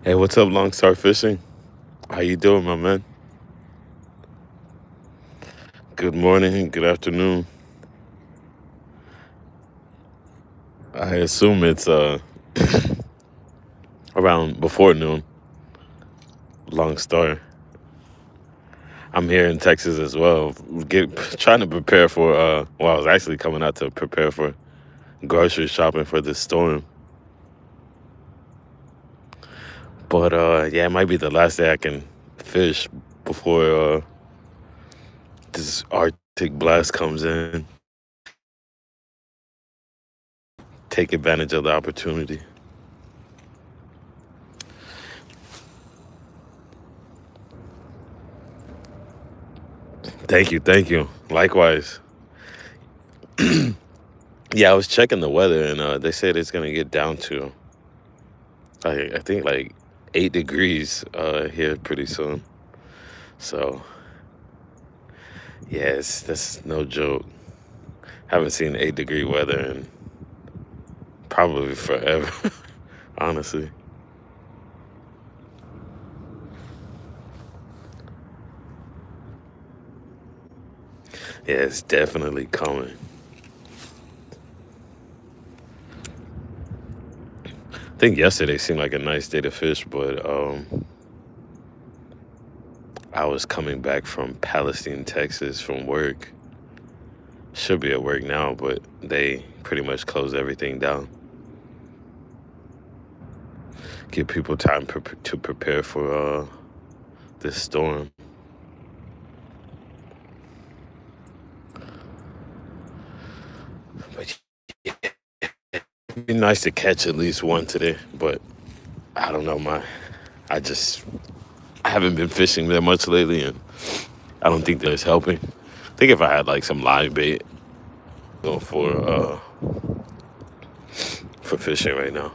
Hey, what's up, Long Star Fishing? How you doing, my man? Good morning, good afternoon. I assume it's around before noon, Long Star. I'm here in Texas as well. Trying to prepare for I was actually coming out to prepare for grocery shopping for this storm. But yeah, it might be the last day I can fish before this Arctic blast comes in. Take advantage of the opportunity. Thank you, thank you. Likewise. Yeah, I was checking the weather, and they said it's gonna get down to I think like 8 degrees here pretty soon. So yes, that's no joke. Haven't seen 8 degree weather in probably forever, honestly. Yeah, it's definitely coming. I think yesterday seemed like a nice day to fish, but I was coming back from Palestine, Texas from work. Should be at work now, but they pretty much closed everything down. Give people time to prepare for this storm. But yeah, it'd be nice to catch at least one today, but I don't know, I just I haven't been fishing that much lately, and I don't think that it's helping. I think if I had like some live bait go for fishing right now,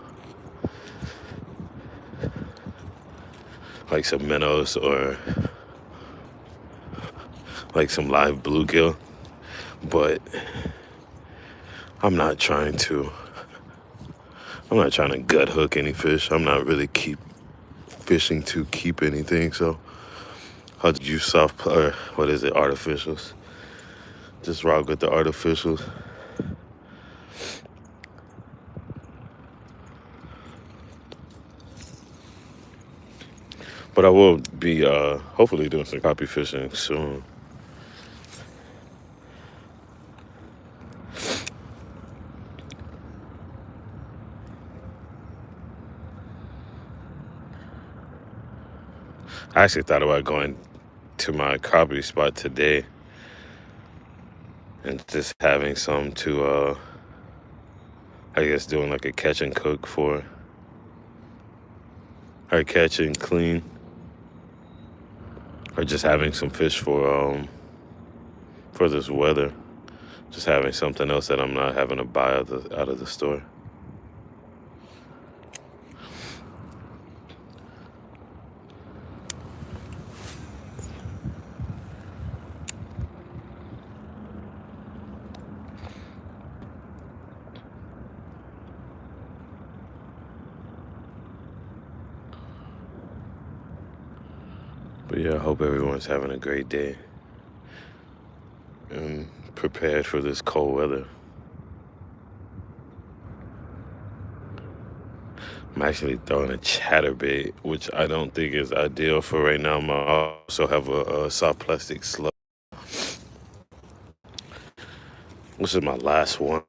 like some minnows or like some live bluegill, but I'm not trying to. I'm not trying to gut hook any fish. I'm not really keep fishing to keep anything. So I'll use or what is it, artificials. Just rock with the artificials. But I will be hopefully doing some copy fishing soon. I actually thought about going to my copy spot today and just having some to I guess doing like a catch and cook or catch and clean, or just having some fish for this weather. Just having something else that I'm not having to buy out of the store. But yeah, I hope everyone's having a great day and prepared for this cold weather. I'm actually throwing a chatterbait, which I don't think is ideal for right now. I also have a soft plastic slug. This is my last one.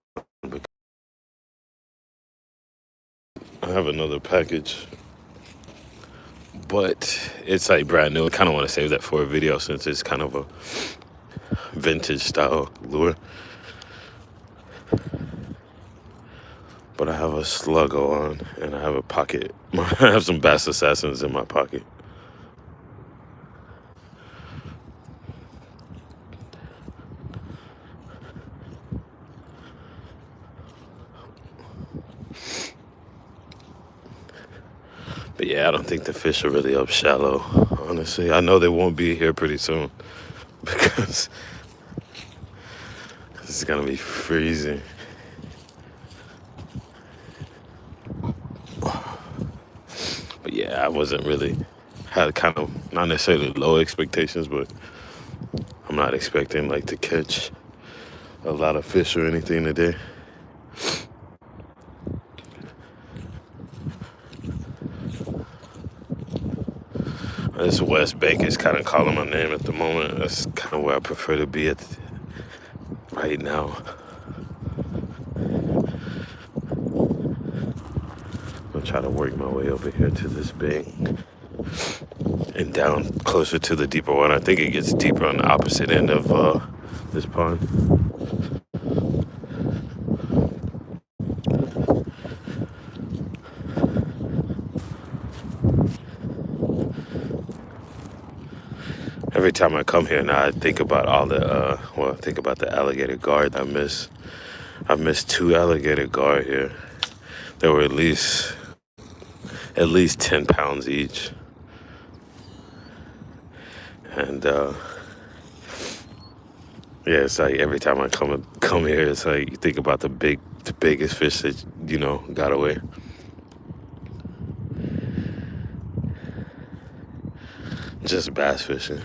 I have another package, but it's like brand new. I kind of want to save that for a video since it's kind of a vintage style lure. But I have a sluggo on, and I have a pocket. I have some Bass Assassins in my pocket. But yeah, I don't think the fish are really up shallow, honestly. I know they won't be here pretty soon because it's gonna be freezing. But yeah, yeah, I wasn't really had kind of not necessarily low expectations, but I'm not expecting like to catch a lot of fish or anything today. This West Bank is kind of calling my name at the moment. That's kind of where I prefer to be at right now. I'll try to work my way over here to this bank and down closer to the deeper one. I think it gets deeper on the opposite end of this pond. Every time I come here now, I think about all the I think about the alligator guard I miss. I've missed 2 alligator guard here. They were at least 10 pounds each. And yeah, it's like every time I come here, it's like you think about the biggest fish that got away. Just bass fishing.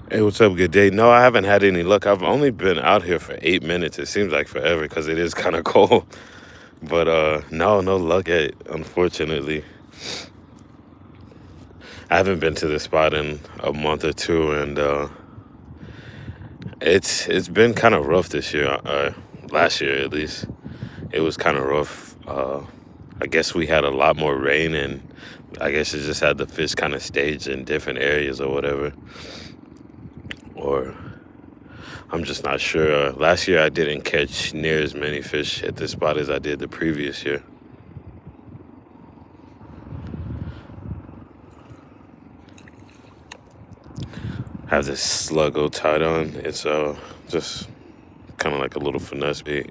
Hey, what's up? Good day. No, I haven't had any luck. I've only been out here for 8 minutes. It seems like forever because it is kind of cold. But no luck yet, unfortunately. I haven't been to this spot in a month or two, and it's been kind of rough this year. Last year, at least, it was kind of rough. I guess we had a lot more rain, and I guess it just had the fish kind of staged in different areas or whatever. Or I'm just not sure. Last year, I didn't catch near as many fish at this spot as I did the previous year. Have this sluggo tied on. It's just kind of like a little finesse bait.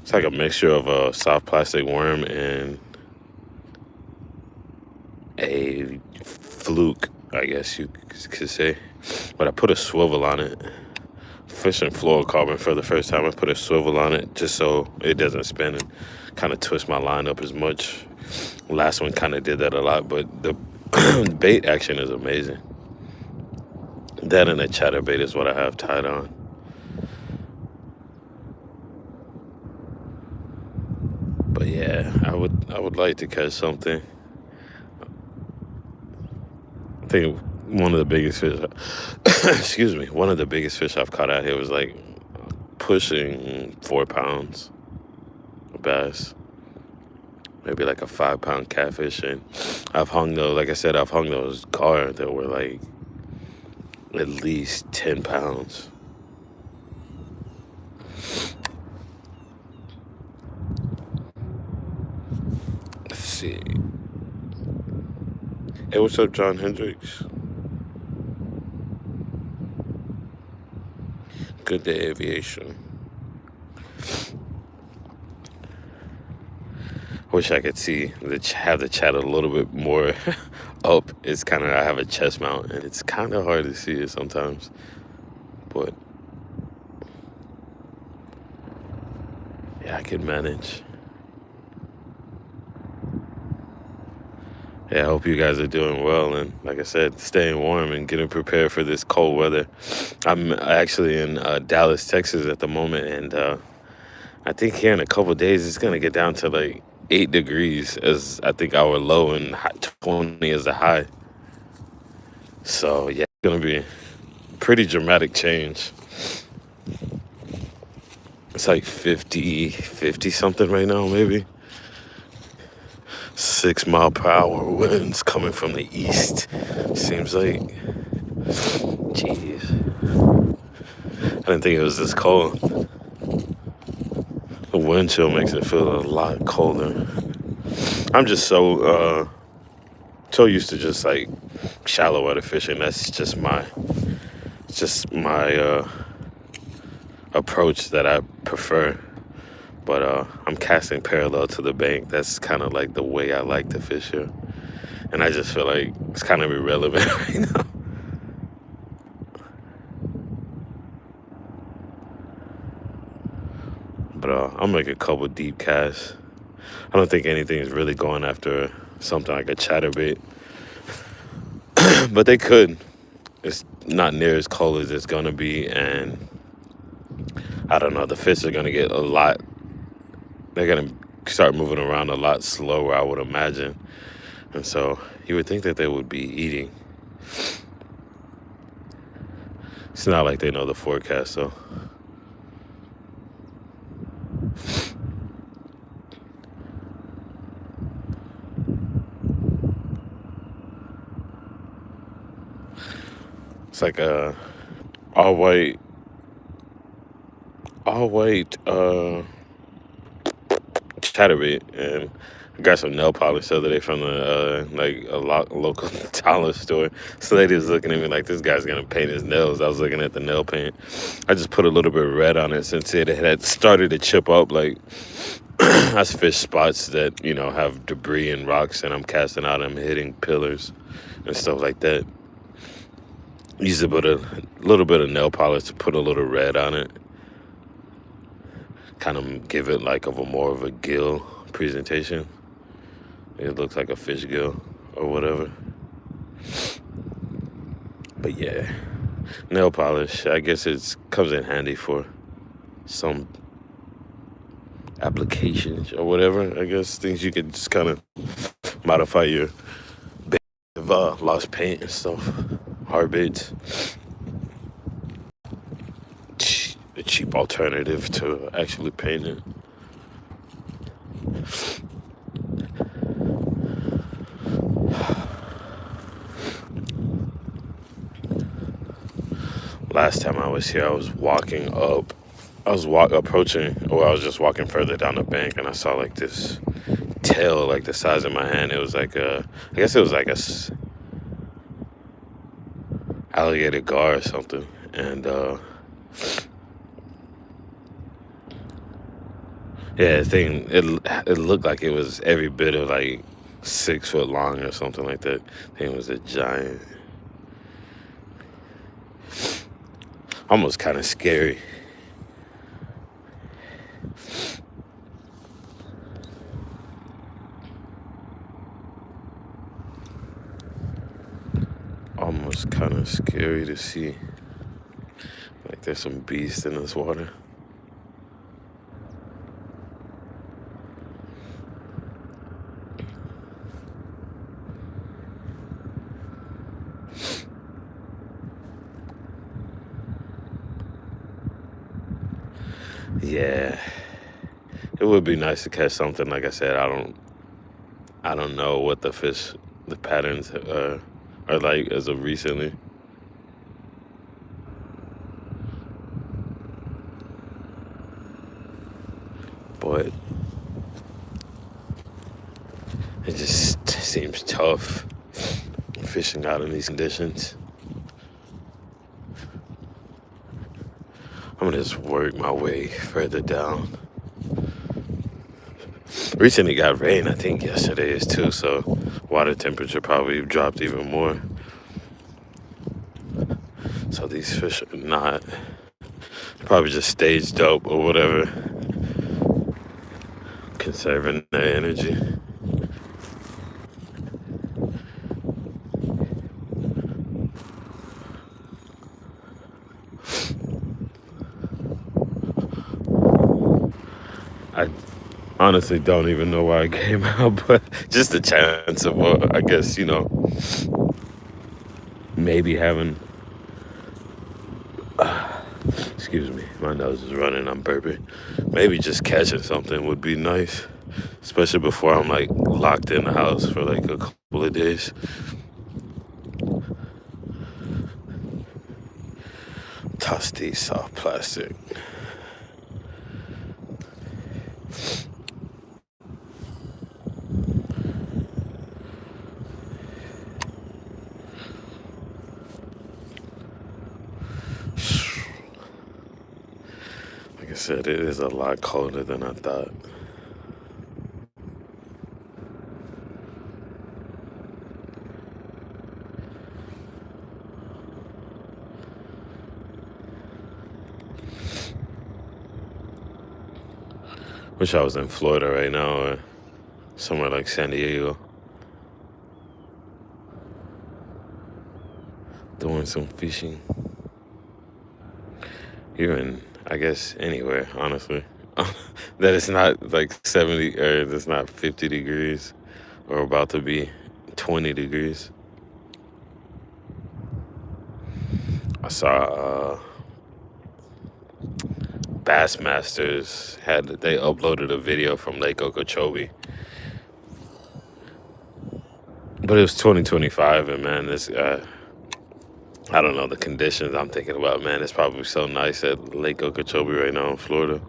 It's like a mixture of a soft plastic worm and a fluke, I guess you could say. But I put a swivel on it. Fishing fluorocarbon for the first time. I put a swivel on it just so it doesn't spin and kind of twist my line up as much. Last one kind of did that a lot, but the bait action is amazing. That and a chatterbait is what I have tied on. But yeah, I would like to catch something. I think one of the biggest fish, excuse me, one of the biggest fish I've caught out here was like pushing 4 pounds of bass. Maybe like a 5-pound catfish. And I've hung those guard that were like at least 10 pounds. Let's see. Hey, what's up, John Hendricks? Good Day Aviation. Wish I could have the chat a little bit more up. It's kind of, I have a chest mount and it's kind of hard to see it sometimes. But yeah, I can manage. Yeah, I hope you guys are doing well, and like I said, staying warm and getting prepared for this cold weather. I'm actually in Dallas, Texas at the moment, and I think here in a couple of days it's gonna get down to like 8 degrees as I think our low and 20 is the high. So yeah, it's gonna be pretty dramatic change. It's like 50 something right now, maybe. 6-mile-per-hour winds coming from the east. Seems like, jeez, I didn't think it was this cold. The wind chill makes it feel a lot colder. I'm just so used to just like shallow water fishing. That's just my approach that I prefer. But I'm casting parallel to the bank. That's kind of like the way I like to fish here. And I just feel like it's kind of irrelevant right now. But I'll make a couple deep casts. I don't think anything is really going after something like a chatterbait, but they could. It's not near as cold as it's gonna be, and I don't know. The fish are gonna get a lot. They're gonna start moving around a lot slower, I would imagine, and so you would think that they would be eating. It's not like they know the forecast, so. It's like a all white, all white chatterbait, and I got some nail polish the other day from the like a local dollar store. So lady was looking at me like, this guy's gonna paint his nails. I was looking at the nail paint. I just put a little bit of red on it since it had started to chip up. Like that's fish spots that have debris and rocks, and I'm casting out. I'm hitting pillars and stuff like that. Use a little bit of nail polish to put a little red on it. Kind of give it like more of a gill presentation. It looks like a fish gill or whatever. But yeah, nail polish, I guess it comes in handy for some applications or whatever. I guess things you could just kind of modify your bait of lost paint and stuff. Hard baits. A cheap alternative to actually paint it. Last time I was here, I was walking up. I was approaching, or I was just walking further down the bank, and I saw like this tail, like the size of my hand. It was like I guess it was like alligator gar or something, and yeah, it looked like it was every bit of like 6 foot long or something like that. Thing was a giant, almost kind of scary. Almost kind of scary to see. Like there's some beast in this water. Yeah, it would be nice to catch something. Like I said, I don't know what the patterns are like as of recently. But it just seems tough fishing out in these conditions. I'm gonna just work my way further down. Recently got rain, I think yesterday is too, so water temperature probably dropped even more. So these fish are not probably just staged up or whatever, conserving their energy. I honestly don't even know why I came out, but just the chance of, I guess, maybe having, excuse me, my nose is running, I'm burping. Maybe just catching something would be nice, especially before I'm like locked in the house for like a couple of days. Toss these soft plastic. Like I said, it is a lot colder than I thought. Wish I was in Florida right now or somewhere like San Diego doing some fishing. Even, I guess, anywhere, honestly. That it's not like 70 or it's not 50 degrees or about to be 20 degrees. I saw Bassmasters they uploaded a video from Lake Okeechobee, but it was 2025, and man, this I don't know the conditions I'm thinking about. Man, it's probably so nice at Lake Okeechobee right now in Florida.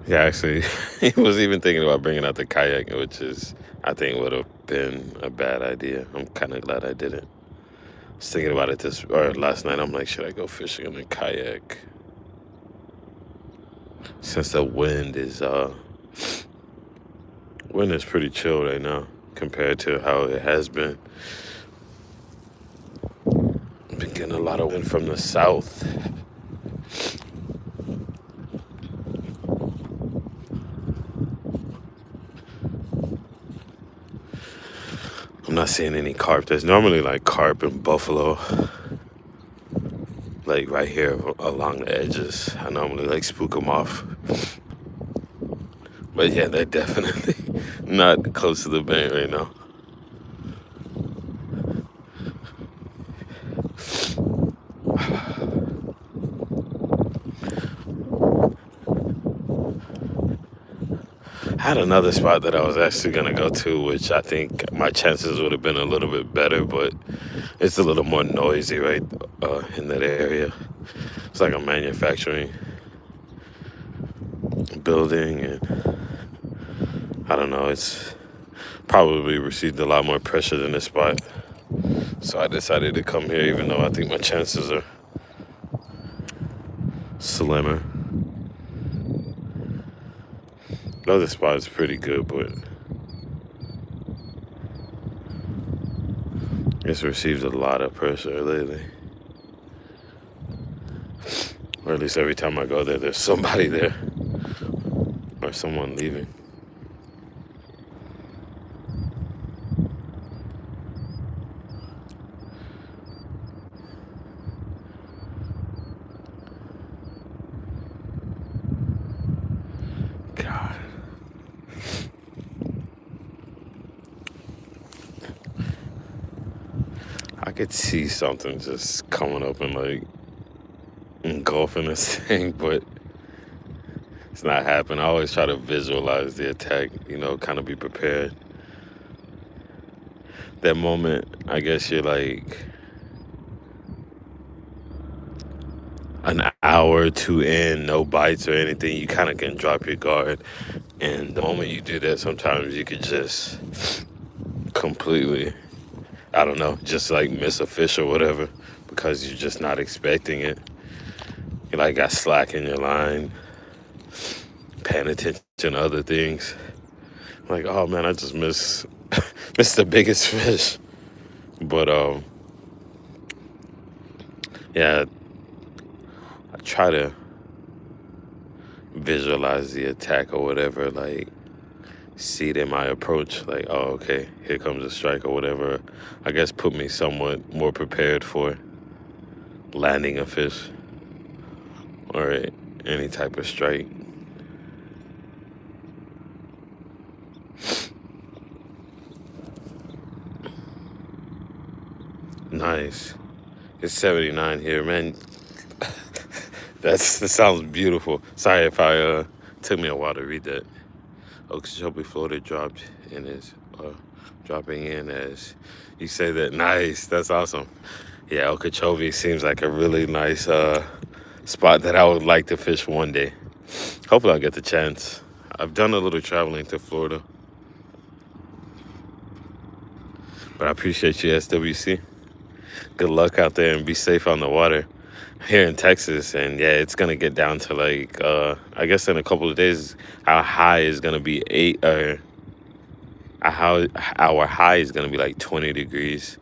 Yeah, actually, he was even thinking about bringing out the kayak, which is, I think, would have been a bad idea. I'm kind of glad I didn't. I was thinking about it last night. I'm like, should I go fishing in a kayak? Since the wind is pretty chill right now compared to how it has been. Been getting a lot of wind from the south. I'm not seeing any carp. There's normally like carp and buffalo, like right here along the edges. I normally like spook them off. But yeah, they're definitely not close to the bank right now. I had another spot that I was actually gonna go to, which I think my chances would have been a little bit better, but it's a little more noisy right in that area. It's like a manufacturing building, and I don't know, it's probably received a lot more pressure than this spot. So I decided to come here, even though I think my chances are slimmer. The other spot is pretty good, but it's received a lot of pressure lately. Or at least every time I go there, there's somebody there or someone leaving. God. I could see something just coming up and like engulfing this thing, but it's not happening. I always try to visualize the attack, kind of be prepared. That moment, I guess you're like an hour or two in, no bites or anything, you kind of can drop your guard. And the moment you do that, sometimes you could just completely, I don't know, just like miss a fish or whatever because you're just not expecting it. You like got slack in your line, paying attention to other things. Like, oh man, I just missed the biggest fish. But yeah, I try to visualize the attack or whatever, like see it in my approach, like, oh, okay, here comes a strike or whatever. I guess put me somewhat more prepared for landing a fish or any type of strike. Nice. It's 79 here, man. That sounds beautiful. Sorry if I took me a while to read that. Okeechobee, Florida dropping in as you say that. Nice. That's awesome. Yeah, Okeechobee seems like a really nice spot that I would like to fish one day. Hopefully I'll get the chance. I've done a little traveling to Florida. But I appreciate you, SWC. Good luck out there and be safe on the water. here in Texas, and yeah, it's gonna get down to like I guess in a couple of days, our high is gonna be eight, or our high is gonna be like 20 degrees,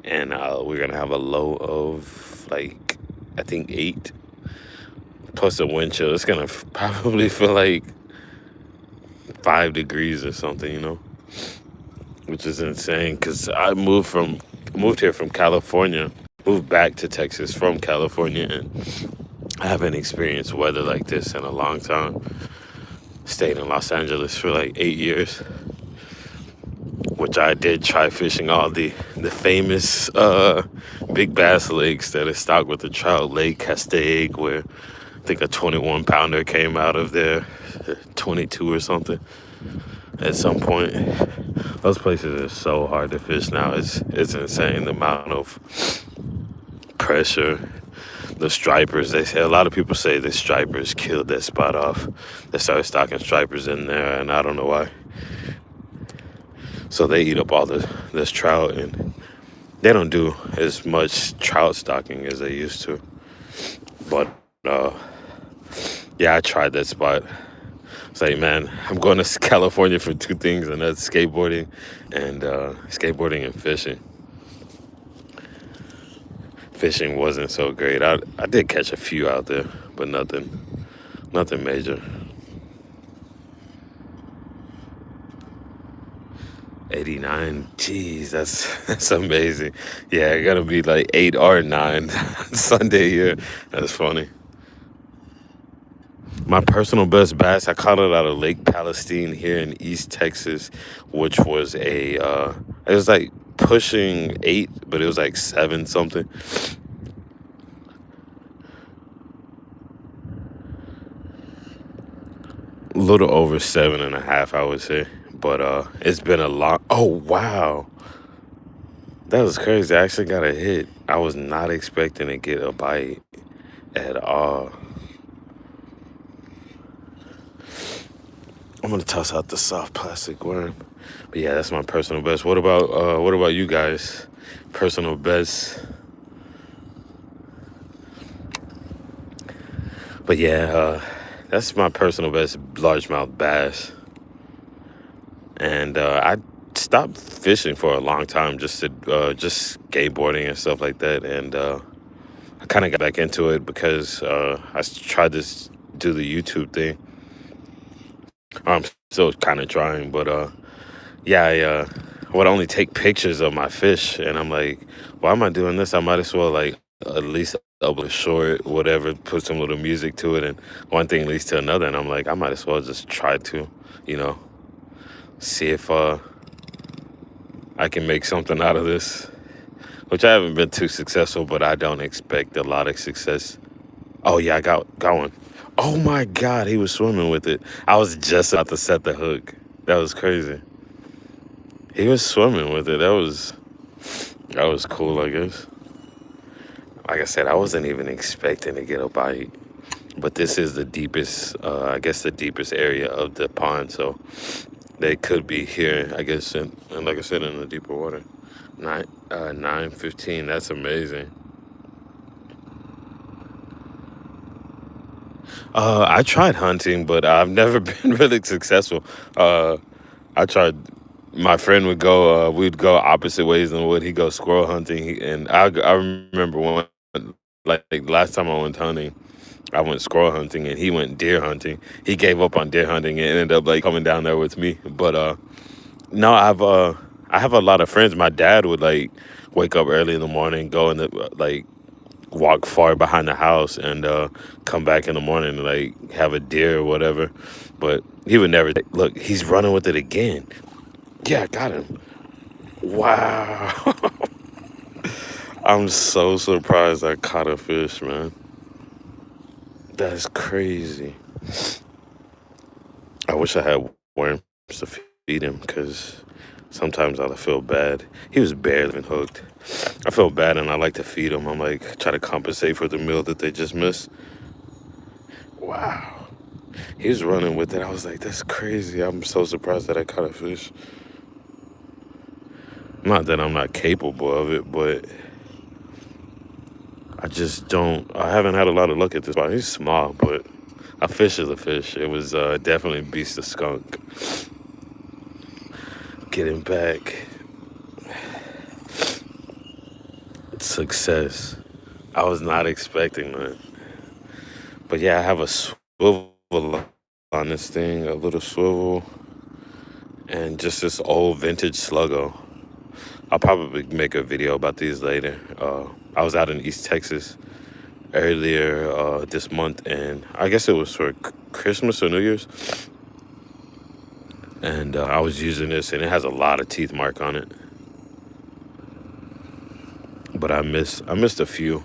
and we're gonna have a low of like I think 8 plus a wind chill. It's gonna probably feel like 5 degrees or something, which is insane because I moved here from California, moved back to Texas from California, and I haven't experienced weather like this in a long time. Stayed in Los Angeles for like 8 years, which I did try fishing all the famous big bass lakes that are stocked with the trout. Lake Castaic, where I think a 21 pounder came out of there, 22 or something at some point. Those places are so hard to fish now. It's insane the amount of pressure. The stripers, they say, a lot of people say the stripers killed that spot off. They started stocking stripers in there, and I don't know why. So they eat up all this trout, and they don't do as much trout stocking as they used to. But yeah, I tried that spot. It's like, man, I'm going to California for two things, and that's skateboarding and fishing. Fishing wasn't so great. I did catch a few out there, but nothing major. 89, jeez, that's amazing. Yeah, it gotta be like 8 or 9 Sunday here. That's funny. My personal best bass, I caught it out of Lake Palestine here in East Texas, which was it was like pushing 8, but it was like 7 something. A little over 7.5, I would say. But it's been a long. Oh wow, that was crazy. I actually got a hit. I was not expecting to get a bite at all. I'm gonna toss out the soft plastic worm. But yeah, that's my personal best. What about you guys? Personal best. But yeah, that's my personal best largemouth bass. And I stopped fishing for a long time, just skateboarding and stuff like that. And I kind of got back into it because tried to do the YouTube thing. I'm still kind of trying, but yeah, I would only take pictures of my fish, and I'm like, why am I doing this? I might as well like at least upload a short, whatever, put some little music to it, and one thing leads to another, and I'm like, I might as well just try to, you know, see if I can make something out of this. Which I haven't been too successful, but I don't expect a lot of success. Oh yeah, I got one. Oh my God, he was swimming with it. I was just about to set the hook. That was crazy. He was swimming with it. That was cool, I guess. Like I said, I wasn't even expecting to get a bite. But this is the deepest, I guess the deepest area of the pond, so they could be here, I guess, and like I said, in the deeper water. 9:15. That's amazing. I tried hunting, but I've never been really successful. I tried. My friend would go. We'd go opposite ways in the wood. He'd go squirrel hunting, and I remember one like last time I went hunting. I went squirrel hunting, and he went deer hunting. He gave up on deer hunting and ended up like coming down there with me. But no, I have a lot of friends. My dad would like wake up early in the morning, go in the like walk far behind the house, and come back in the morning and like have a deer or whatever. But he would never look. He's running with it again. Yeah, I got him. Wow. I'm so surprised I caught a fish, man. That's crazy. I wish I had worms to feed him because sometimes I feel bad. He was barely even hooked. I feel bad and I like to feed him. I'm like, try to compensate for the meal that they just missed. Wow. He was running with it. I was like, that's crazy. I'm so surprised that I caught a fish. Not that I'm not capable of it, but I just don't. I haven't had a lot of luck at this spot. He's small, but a fish is a fish. It was definitely beast of skunk. Getting back, success. I was not expecting that, but yeah, I have a swivel on this thing, a little swivel, and just this old vintage Sluggo. I'll probably make a video about these later. I was out in East Texas earlier this month, and I guess it was for Christmas or New Year's. And I was using this, and it has a lot of teeth mark on it. But I missed a few.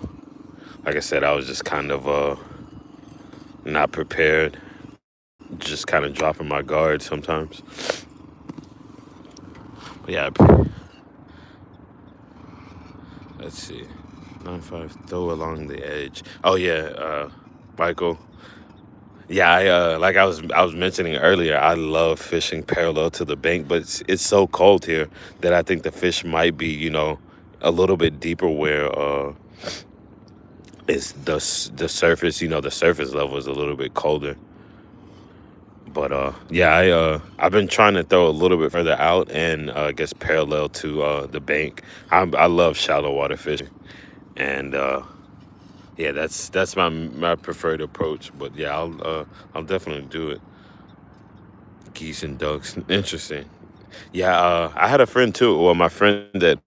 Like I said, I was just kind of not prepared, just kind of dropping my guard sometimes. But yeah, let's see. 9-5, throw along the edge. Oh yeah, Michael. Yeah, like I was mentioning earlier, I love fishing parallel to the bank, but it's so cold here that I think the fish might be, a little bit deeper where it's the surface, the surface level is a little bit colder. But yeah, I've been trying to throw a little bit further out and I guess parallel to the bank. I love shallow water fishing, and yeah, that's my preferred approach. But yeah, I'll definitely do it. Geese and ducks, interesting. Yeah, I had a friend too. Well, my friend that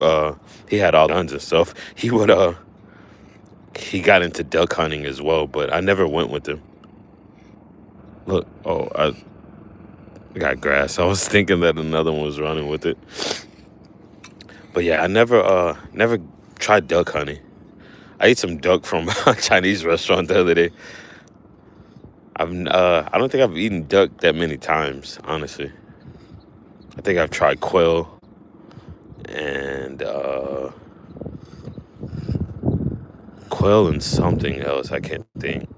uh he had all guns and stuff. He got into duck hunting as well, but I never went with him. Look, oh, I got grass. I was thinking that another one was running with it. But yeah, I never tried duck hunting. I ate some duck from a Chinese restaurant the other day. I don't think I've eaten duck that many times, honestly. I think I've tried quail and something else. I can't think.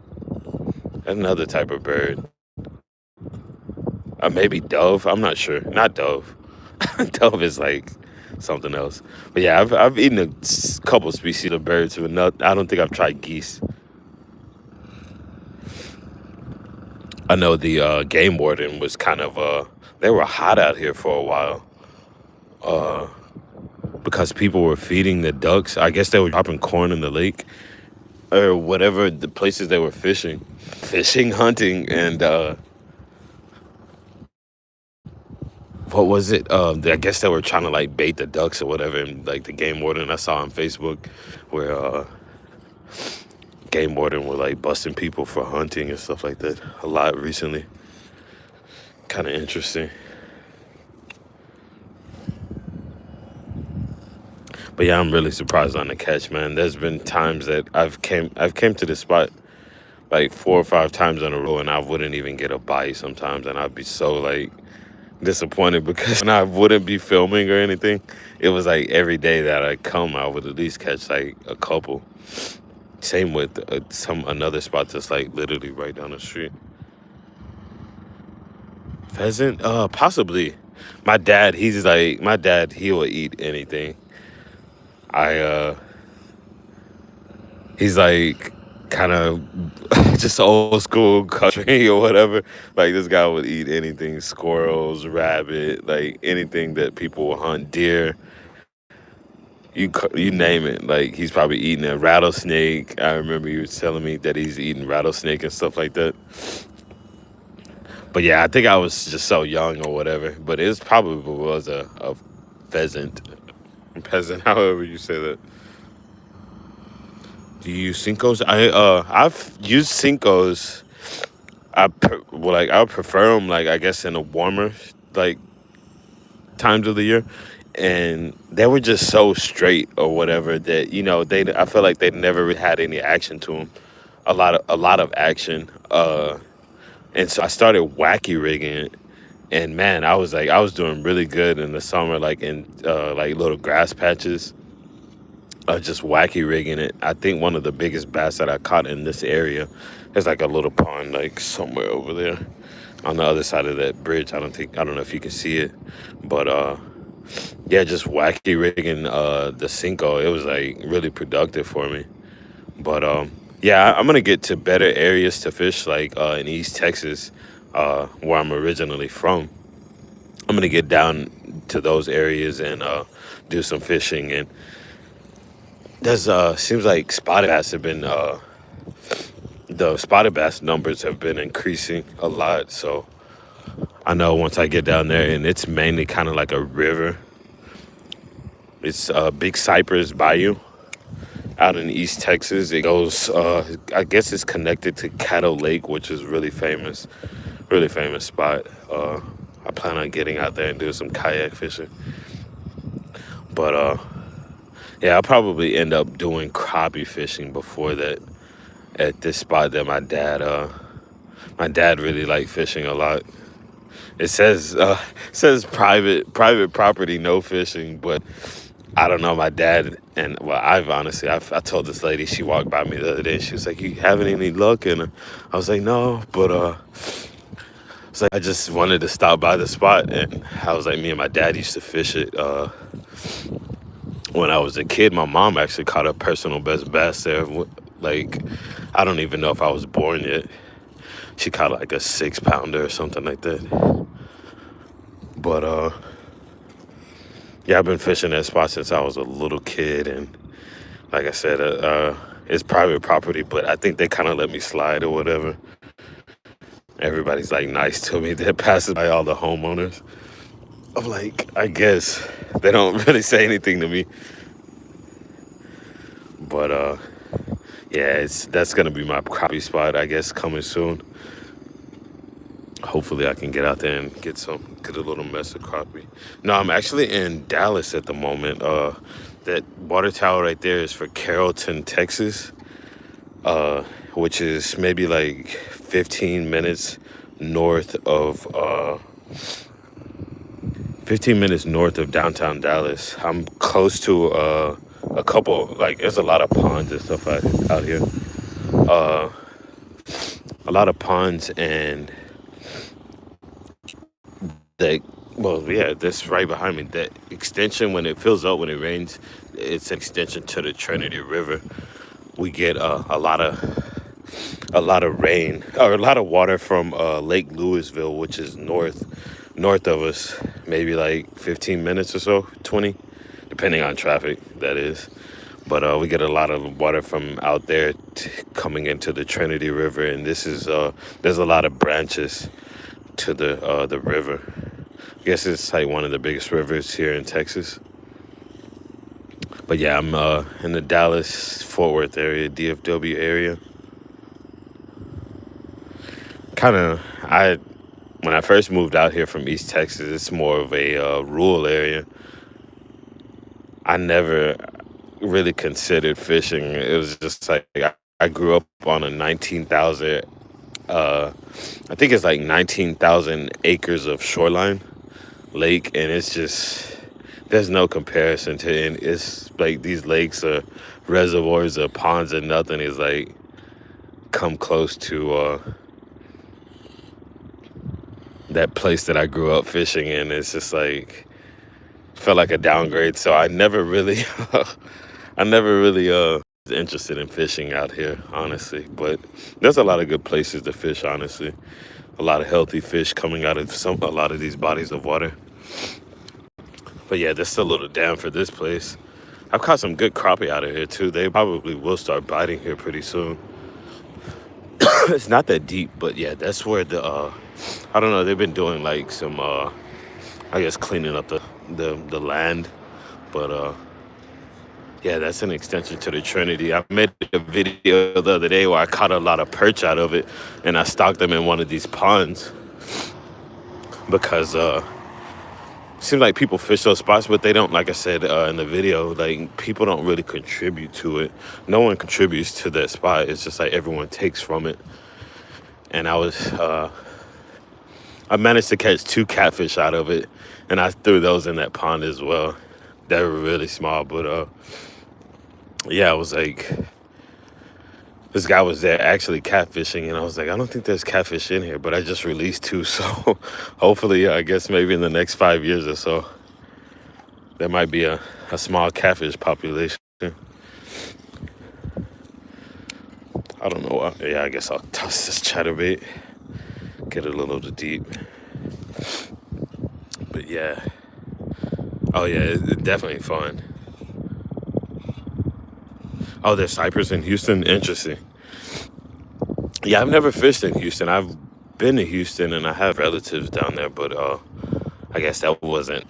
Another type of bird. Maybe dove. I'm not sure. Not dove. Dove is like something else. But yeah, I've eaten a couple species of birds, but not. I don't think I've tried geese. I know the game warden was kind of they were hot out here for a while because people were feeding the ducks. I guess they were dropping corn in the lake or whatever the places they were fishing, hunting, and what was it? I guess they were trying to like bait the ducks or whatever. And like the game warden I saw on Facebook, where game warden were like busting people for hunting and stuff like that a lot recently. Kind of interesting. But yeah, I'm really surprised on the catch, man. There's been times that I've came to this spot like 4 or 5 times in a row, and I wouldn't even get a bite sometimes, and I'd be so like disappointed because when I wouldn't be filming or anything, it was like every day that I come, I would at least catch like a couple. Same with another spot that's like literally right down the street. Pheasant, possibly. My dad, he will eat anything. I He's like kind of just old school country or whatever. Like this guy would eat anything, squirrels, rabbit, like anything that people will hunt, deer. You name it. Like he's probably eating a rattlesnake. I remember you was telling me that he's eating rattlesnake and stuff like that. But yeah, I think I was just so young or whatever. But it was probably was a pheasant, peasant, however you say that. Do you use Cinco's? I've used Cinco's. I would prefer them like I guess in the warmer like times of the year, and they were just so straight or whatever that they I feel like they never really had any action to them. A lot of action. And so I started wacky rigging it, and man, I was doing really good in the summer, like in like little grass patches. Just wacky rigging it. I think one of the biggest bass that I caught in this area is like a little pond, like somewhere over there on the other side of that bridge. I don't know if you can see it, but yeah, just wacky rigging the Cinco. It was like really productive for me. But yeah, I'm gonna get to better areas to fish, like in East Texas, where I'm originally from. I'm gonna get down to those areas and do some fishing. And there's seems like spotted bass have been the spotted bass numbers have been increasing a lot. So I know once I get down there, and it's mainly kind of like a river. It's Big Cypress Bayou out in East Texas. It goes, I guess it's connected to Caddo Lake, which is really famous spot. I plan on getting out there and doing some kayak fishing. But yeah, I'll probably end up doing crappie fishing before that at this spot that my dad really liked fishing a lot. It says private property, no fishing, but I don't know. My dad and well, I told this lady, she walked by me the other day, and she was like, "You having any luck?" And I was like, "No," but it's like I just wanted to stop by the spot, and I was like, me and my dad used to fish it when I was a kid. My mom actually caught a personal best bass there. Like, I don't even know if I was born yet. She caught like a 6 pounder or something like that. But yeah, I've been fishing that spot since I was a little kid, and like I said, it's private property, but I think they kind of let me slide or whatever. Everybody's like nice to me that passes by, all the homeowners. I'm like, I guess they don't really say anything to me, but yeah, that's gonna be my crappie spot, I guess, coming soon. Hopefully I can get out there and get a little mess of crappie. No, I'm actually in Dallas at the moment. That water tower right there is for Carrollton, Texas, which is maybe like 15 minutes north of 15 minutes north of downtown Dallas. I'm close to a couple, like there's a lot of ponds and stuff out here. Uh, a lot of ponds, and the well, yeah, that's right behind me. That extension, when it fills up when it rains, it's an extension to the Trinity River. We get a lot of rain, or a lot of water from Lake Louisville, which is north of us, maybe like 15 minutes or so, 20, depending on traffic, that is. But we get a lot of water from out there coming into the Trinity River, and there's a lot of branches to the river. I guess it's like one of the biggest rivers here in Texas. But yeah, I'm in the Dallas Fort Worth area, DFW area. Kind of, I when I first moved out here from East Texas, it's more of a rural area. I never really considered fishing. It was just like I grew up on a 19,000, I think it's like 19,000 acres of shoreline lake, and it's just there's no comparison to it. It's like these lakes are reservoirs or ponds, and nothing is like come close to that place that I grew up fishing in. It's just like felt like a downgrade. So I never really was interested in fishing out here, honestly. But there's a lot of good places to fish, honestly. A lot of healthy fish coming out of a lot of these bodies of water. But yeah, that's a little down for this place. I've caught some good crappie out of here too. They probably will start biting here pretty soon. It's not that deep, but yeah, that's where I don't know, they've been doing like some I guess cleaning up the land. But yeah, that's an extension to the Trinity. I made a video the other day where I caught a lot of perch out of it, and I stocked them in one of these ponds because seems like people fish those spots, but they don't, like I said in the video, like people don't really contribute to it. No one contributes to that spot. It's just like everyone takes from it. And I managed to catch 2 catfish out of it, and I threw those in that pond as well. They were really small, but yeah, I was like, this guy was there actually catfishing, and I was like, I don't think there's catfish in here, but I just released 2, so hopefully, I guess maybe in the next 5 years or so, There might be a small catfish population. I don't know. Yeah, I guess I'll toss this chatterbait, get a little deep. But yeah. Oh yeah, it's definitely fun. Oh, there's Cypress in Houston. Interesting. Yeah, I've never fished in Houston. I've been to Houston and I have relatives down there, but I guess that wasn't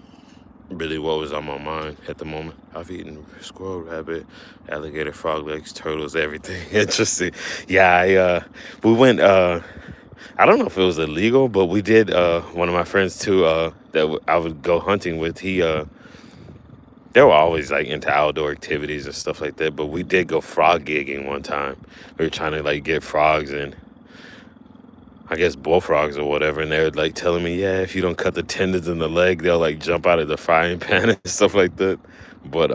really what was on my mind at the moment. I've eaten squirrel, rabbit, alligator, frog legs, turtles, everything. Interesting. Yeah, we went. I don't know if it was illegal, but we did. One of my friends too. I would go hunting with. They were always like into outdoor activities and stuff like that. But we did go frog gigging one time. We were trying to like get frogs and I guess bullfrogs or whatever, and they were like telling me, yeah, if you don't cut the tendons in the leg, they'll like jump out of the frying pan and stuff like that. But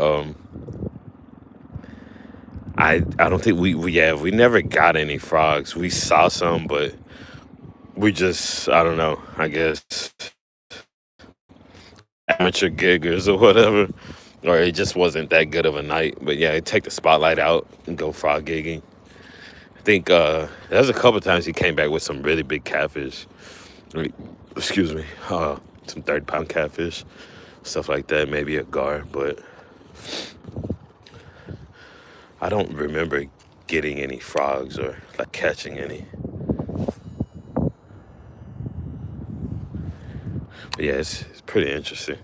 I don't think we never got any frogs. We saw some, but we just I don't know. I guess amateur giggers or whatever, or it just wasn't that good of a night. But yeah, take the spotlight out and go frog gigging. I think there's a couple times he came back with some really big catfish. Excuse me, some 30-pound catfish, stuff like that, maybe a gar, but I don't remember getting any frogs or like catching any. But yeah, it's pretty interesting.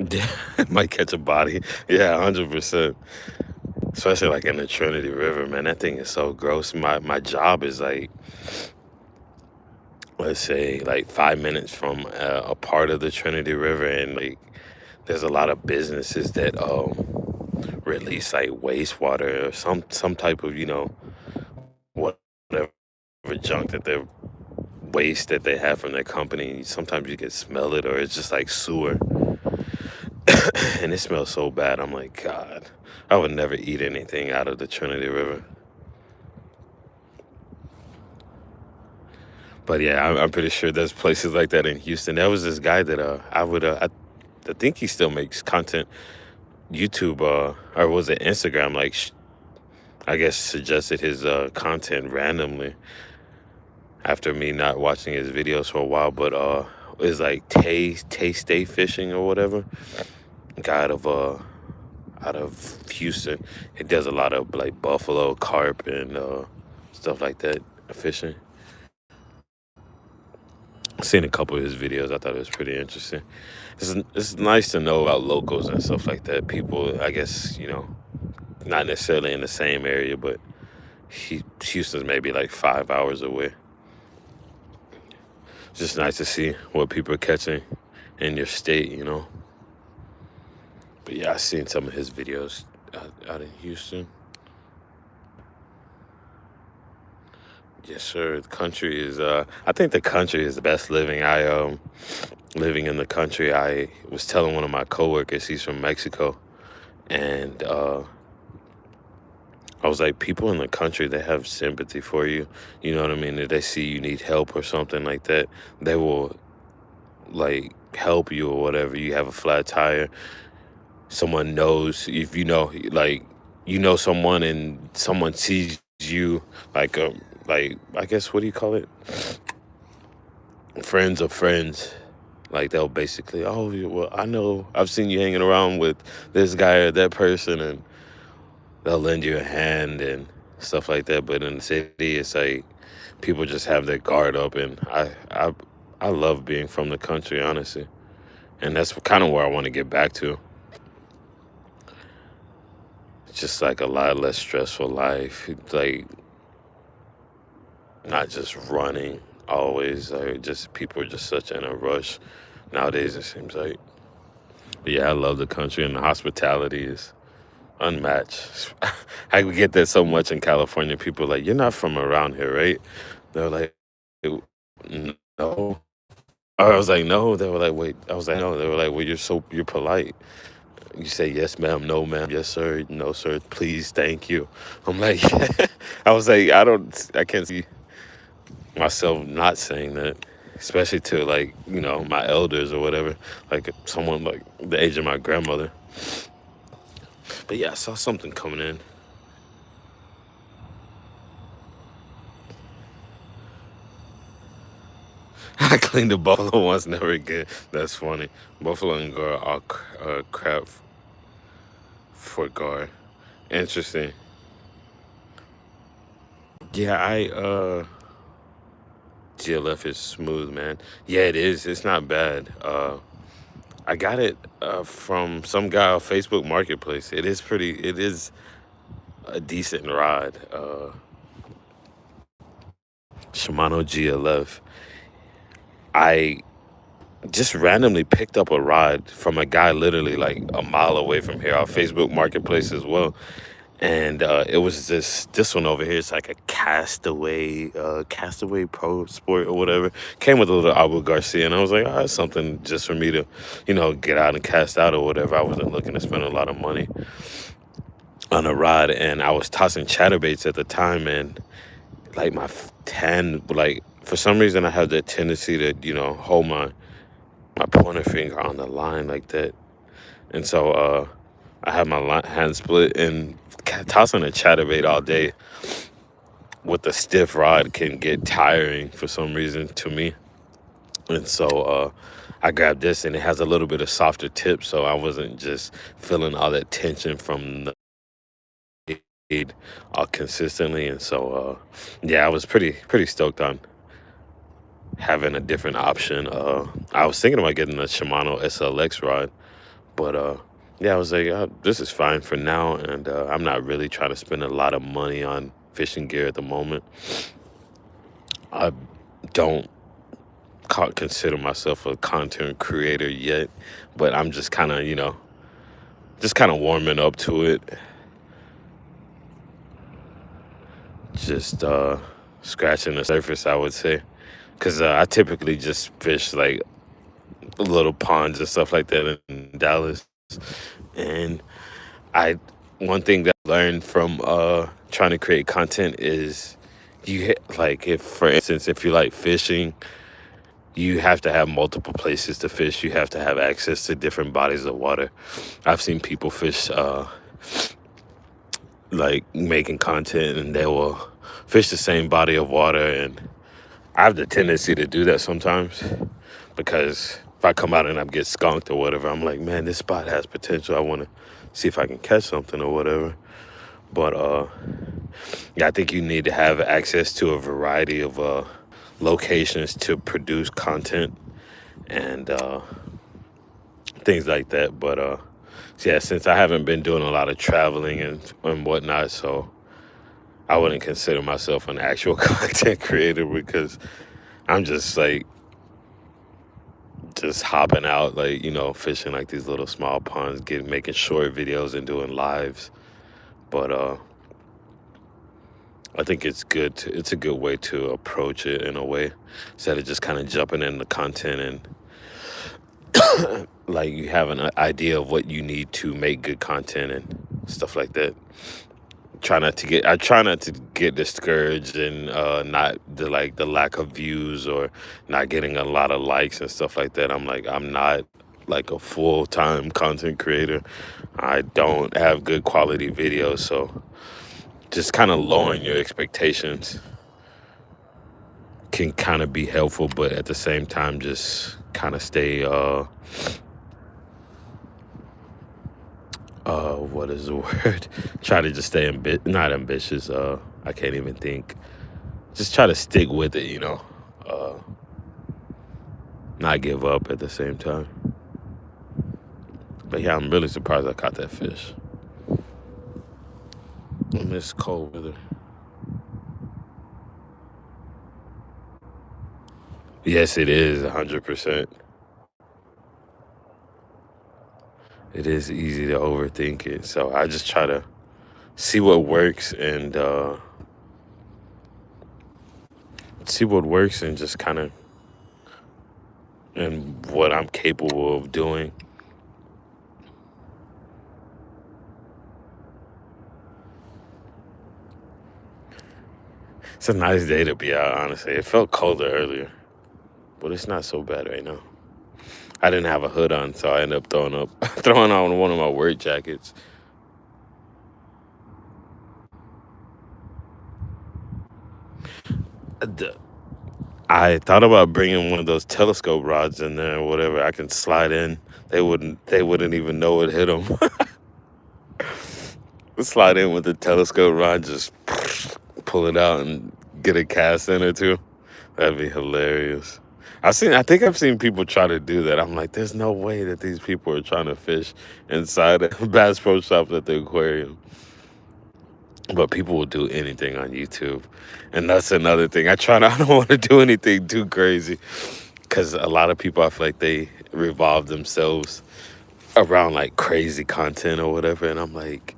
Yeah, might catch a body. Yeah, 100%. Especially like in the Trinity River, man. That thing is so gross. My job is like, let's say, like 5 minutes from a part of the Trinity River, and like there's a lot of businesses that release like wastewater or some type of whatever junk that they waste that they have from their company. Sometimes you can smell it, or it's just like sewer, and it smells so bad. I'm like, God, I would never eat anything out of the Trinity River. But yeah, I'm pretty sure there's places like that in Houston. There was this guy that I think he still makes content, YouTube, or was it Instagram? Like, I guess suggested his content randomly after me not watching his videos for a while. But it's like Tay Stay Fishing or whatever. Guy out of Houston. He does a lot of like buffalo, carp, and stuff like that fishing. Seen a couple of his videos. I thought it was pretty interesting. It's nice to know about locals and stuff like that. People, I guess, not necessarily in the same area, but Houston's maybe like 5 hours away. It's just nice to see what people are catching in your state. But yeah, I seen some of his videos out in Houston. Yes, sir. The country is. I think the country is the best living. Living in the country. I was telling one of my coworkers, he's from Mexico, and I was like, people in the country, they have sympathy for you. You know what I mean? If they see you need help or something like that, they will like help you or whatever. You have a flat tire, someone knows if someone and someone sees you like I guess what do you call it? Friends of friends. Like they'll basically, oh well, I know I've seen you hanging around with this guy or that person, and they'll lend you a hand and stuff like that. But in the city, it's like people just have their guard up, and I love being from the country, honestly, and that's kind of where I want to get back to. It's just like a lot less stressful life, like not just running always. Like just people are just such in a rush nowadays. It seems like. But yeah, I love the country, and the hospitality is unmatched. I would get that so much in California. People are like, you're not from around here, right? They're like, no. I was like, no. They were like, wait. I was like, no. They were like, well, you're polite. You say yes, ma'am, no, ma'am, yes, sir, no, sir, please, thank you. I'm like, I was like, I can't see myself not saying that. especially to like my elders or whatever, like someone like the age of my grandmother. But yeah, I saw something coming in. I cleaned the buffalo once, never again. That's funny. Buffalo and Gar are crap for Gar. Interesting. Yeah, GLF is smooth, man. Yeah, it is. It's not bad. I got it from some guy on Facebook Marketplace. It is pretty. It is a decent rod. Shimano GLF. I just randomly picked up a rod from a guy literally like a mile away from here on Facebook Marketplace as well. And it was this one over here. It's like a Castaway Pro Sport or whatever. Came with a little Abu Garcia, and I was like, oh, that's something just for me to, get out and cast out or whatever. I wasn't looking to spend a lot of money on a rod, and I was tossing chatterbaits at the time, and like my 10, like for some reason I have that tendency to, hold my pointer finger on the line like that. And so I had my hand split, and tossing a chatterbait all day with a stiff rod can get tiring for some reason to me. And so I grabbed this, and it has a little bit of softer tip, so I wasn't just feeling all that tension from the blade consistently. And so yeah, I was pretty stoked on having a different option. I was thinking about getting the Shimano SLX rod, but yeah, I was like, this is fine for now, and I'm not really trying to spend a lot of money on fishing gear at the moment. I don't consider myself a content creator yet, but I'm just kind of, warming up to it. Just scratching the surface, I would say, because I typically just fish like little ponds and stuff like that in Dallas. And I one thing that I learned from trying to create content is like, if for instance, if you like fishing, you have to have multiple places to fish. You have to have access to different bodies of water. I've seen people fish like making content, and they will fish the same body of water, and I have the tendency to do that sometimes, because if I come out and I get skunked or whatever, I'm like, man, this spot has potential. I want to see if I can catch something or whatever. But yeah, I think you need to have access to a variety of locations to produce content and things like that. But yeah, since I haven't been doing a lot of traveling and whatnot, so I wouldn't consider myself an actual content creator, because I'm just like just hopping out, like, fishing like these little small ponds, making short videos and doing lives. But I think it's a good way to approach it, in a way, instead of just kind of jumping into content and like you have an idea of what you need to make good content and stuff like that. I try not to get discouraged, and not the lack of views, or not getting a lot of likes and stuff like that. I'm not like a full-time content creator. I don't have good quality videos, so just kind of lowering your expectations can kind of be helpful, but at the same time, just kind of stay what is the word? Try to just stay not ambitious. I can't even think. Just try to stick with it, uh, not give up at the same time. But yeah, I'm really surprised I caught that fish. I miss cold weather. Yes, it is 100%. It is easy to overthink it. So I just try to see what works, and just kind of, and what I'm capable of doing. It's a nice day to be out, honestly. It felt colder earlier, but it's not so bad right now. I didn't have a hood on, so I ended up throwing on one of my work jackets. The- I thought about bringing one of those telescope rods in there or whatever. I can slide in. They wouldn't even know it hit them. Slide in with the telescope rod, just pull it out and get a cast in or two. That'd be hilarious. I think I've seen people try to do that. I'm like, there's no way that these people are trying to fish inside a Bass Pro Shops at the aquarium. But people will do anything on YouTube. And that's another thing. I don't want to do anything too crazy. Because a lot of people, I feel like they revolve themselves around like crazy content or whatever. And I'm like,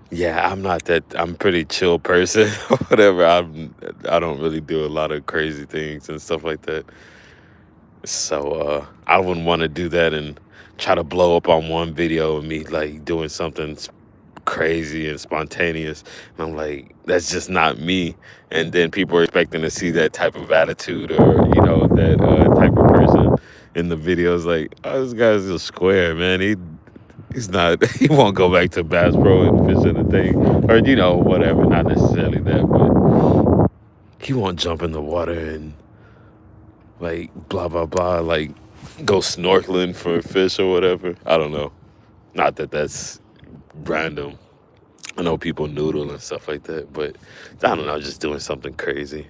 yeah, I'm a pretty chill person or whatever. I don't really do a lot of crazy things and stuff like that. So I wouldn't want to do that and try to blow up on one video of me like doing something crazy and spontaneous. And I'm like, that's just not me. And then people are expecting to see that type of attitude or, that type of person in the videos. Like, oh, this guy's a square, man. He's not, he won't go back to Bass Pro and fish in the thing. Or, whatever. Not necessarily that, but he won't jump in the water and like blah blah blah, like go snorkeling for fish or whatever. I don't know. Not that that's random. I know people noodle and stuff like that, but I don't know, just doing something crazy.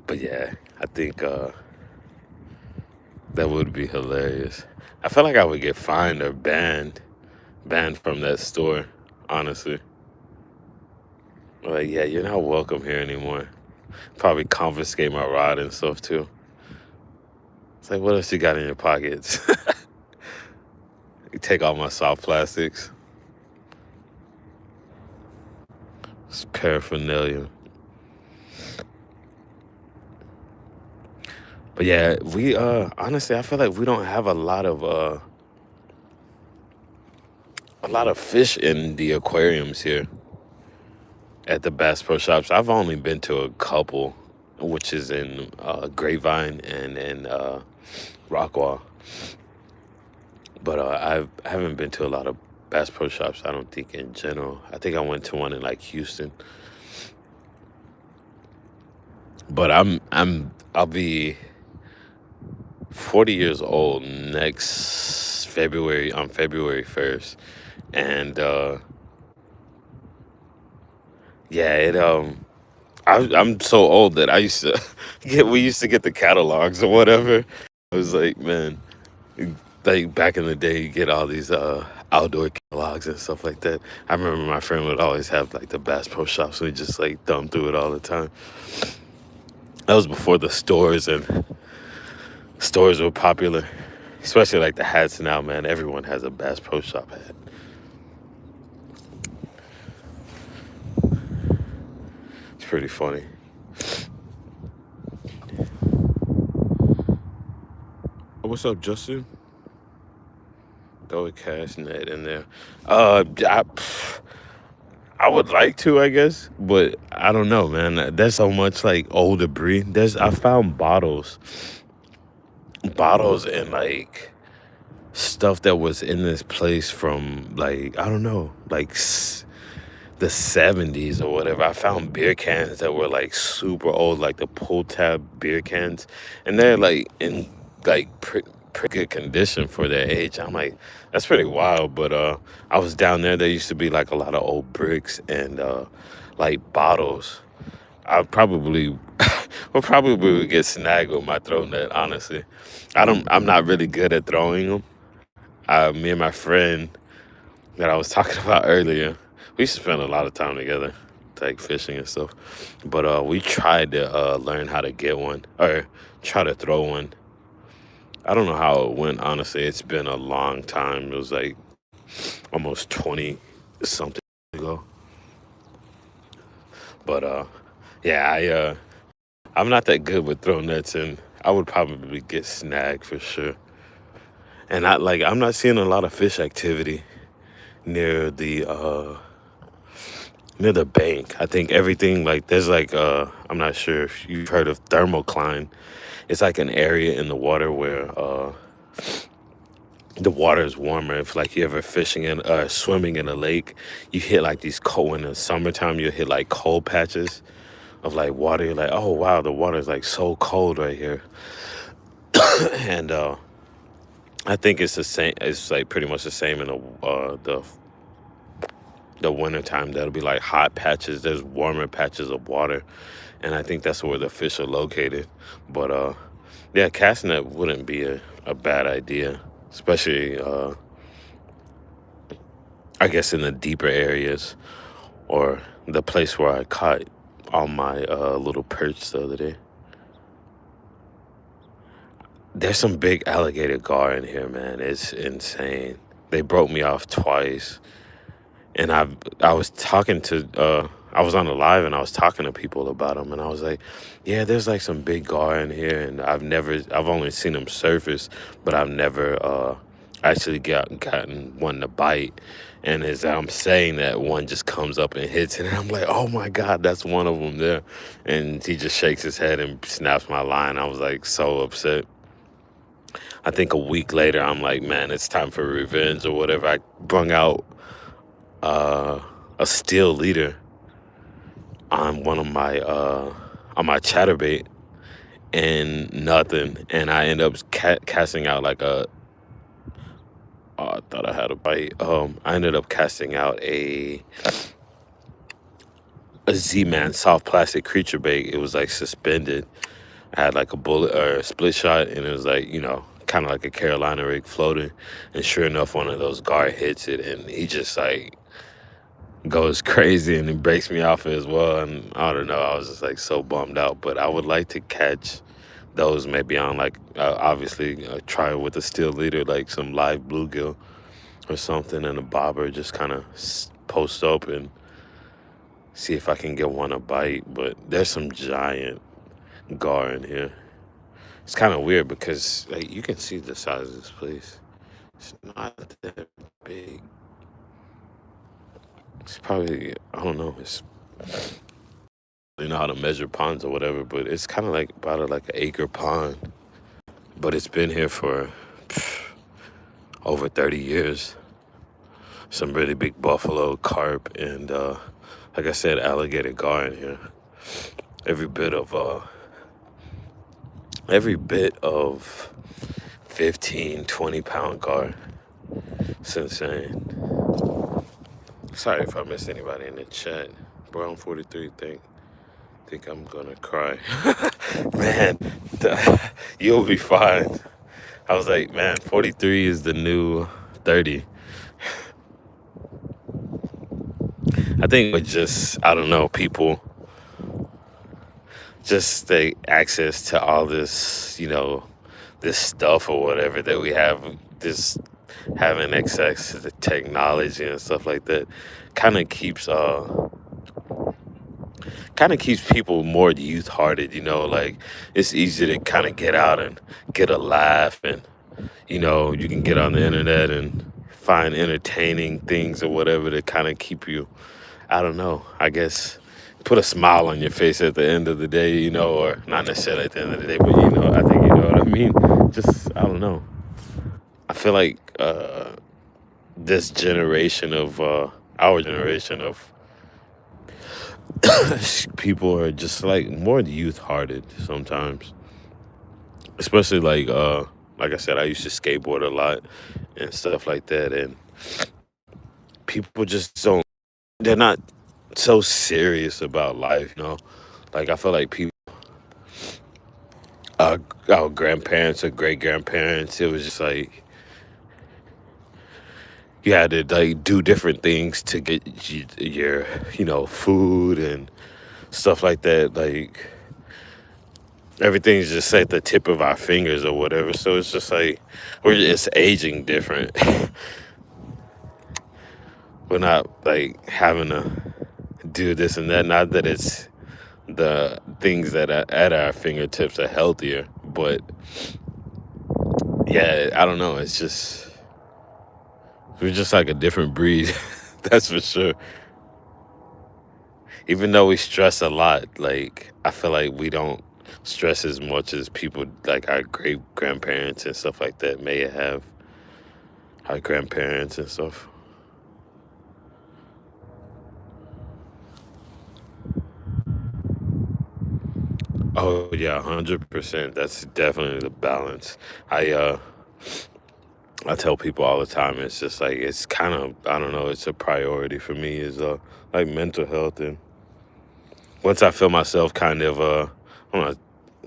But yeah, I think that would be hilarious. I feel like I would get fined or banned from that store, honestly. Like, yeah, you're not welcome here anymore. Probably confiscate my rod and stuff too. It's like, what else you got in your pockets? You take all my soft plastics. It's paraphernalia. But yeah, we honestly, I feel like we don't have a lot of fish in the aquariums here at the Bass Pro Shops. I've only been to a couple, which is in Grapevine and in Rockwall. But I haven't been to a lot of Bass Pro Shops, I don't think, in general. I think I went to one in like Houston. But I'll be 40 years old next February, on February 1st. And yeah, I'm so old that I used to we used to get the catalogs or whatever. I was like, man, like back in the day, you get all these outdoor catalogs and stuff like that. I remember my friend would always have like the Bass Pro Shops, so we just like thumb through it all the time. That was before the stores, and stores were popular, especially like the hats now, man. Everyone has a Bass Pro Shop hat. It's pretty funny. Oh, what's up, Justin? Throw a cast net in there. I would like to, I guess, but I don't know, man. There's so much like old debris. I found bottles and like stuff that was in this place from like, I don't know, like the 70s or whatever. I found beer cans that were like super old, like the pull tab beer cans, and they're like in like pretty good condition for their age. I'm like, that's pretty wild. But I was down there. There used to be like a lot of old bricks and like bottles. I probably would get snagged with my throw net. Honestly, I'm not really good at throwing them. Me and my friend that I was talking about earlier, we used to spend a lot of time together, like fishing and stuff. But we tried to learn how to get one or try to throw one. I don't know how it went, honestly. It's been a long time. It was like almost 20 something ago. But yeah, I'm not that good with throw nets, and I would probably get snagged for sure. And I'm not seeing a lot of fish activity near near the bank. I think everything like there's like I'm not sure if you've heard of thermocline. It's like an area in the water where the water is warmer. If like you ever fishing in swimming in a lake, you hit like these cold in the summertime. You hit like cold patches of like water. You're like, oh wow, the water is like so cold right here. And I think it's the same. It's like pretty much the same in the winter time. That'll be like hot patches. There's warmer patches of water, and I think that's where the fish are located. But yeah, casting net wouldn't be a bad idea, especially I guess in the deeper areas or the place where I caught all my little perch the other day. There's some big alligator gar in here, man. It's insane. They broke me off twice, and I was talking to I was on the live and I was talking to people about them, and I was like, yeah, there's like some big gar in here, and I've only seen them surface, but I've never actually gotten one to bite. And as I'm saying that, one just comes up and hits it, and I'm like, oh my god, that's one of them there. And he just shakes his head and snaps my line. I was like so upset. I think a week later, I'm like, man, it's time for revenge or whatever. I brung out uh, a steel leader on one of my on my chatterbait and nothing, and I end up casting out like a. Oh, I thought I had a bite. I ended up casting out a Z-Man soft plastic creature bait. It was like suspended. I had like a bullet or a split shot, and it was like, kind of like a Carolina rig floating. And sure enough, one of those guard hits it, and he just like goes crazy, and he breaks me off as well. And I don't know, I was just like so bummed out. But I would like to catch those maybe on like obviously try with a steel leader, like some live bluegill or something, and a bobber. Just kind of post up and see if I can get one a bite. But there's some giant gar in here. It's kind of weird because like you can see the size of this place. It's not that big. It's probably, I don't know. It's you know how to measure ponds or whatever, but it's kind of like about like an acre pond. But it's been here for over 30 years. Some really big buffalo, carp, and like I said, alligator gar in here. Every bit of every bit of 15, 20 pound gar. It's insane. Sorry if I missed anybody in the chat. Brown 43 think I'm gonna cry. Man, you'll be fine. I was like, man, 43 is the new 30. I think with just, I don't know, people just the access to all this, this stuff or whatever that we have, this having access to the technology and stuff like that, kind of keeps people more youth hearted. Like it's easy to kind of get out and get a laugh, and you can get on the internet and find entertaining things or whatever to kind of keep you, I don't know, I guess put a smile on your face at the end of the day, or not necessarily at the end of the day, but I think you know what I mean. Just, I don't know. I feel like this generation of our generation of people are just like more youth hearted sometimes, especially like I said, I used to skateboard a lot and stuff like that, and people just don't, they're not so serious about life. Like I feel like people, our grandparents or great grandparents, it was just like you had to like do different things to get your food and stuff like that. Like everything's just at the tip of our fingers or whatever. So it's just like we're just aging different. We're not like having to do this and that. Not that it's the things that are at our fingertips are healthier, but yeah, I don't know. It's just we're just like a different breed. That's for sure. Even though we stress a lot, like I feel like we don't stress as much as people like our great grandparents and stuff like that may have, our grandparents and stuff. Oh yeah, 100%. That's definitely the balance. I uh I tell people all the time, it's just like it's kind of, I don't know, it's a priority for me is like mental health. And once I feel myself kind of I'm not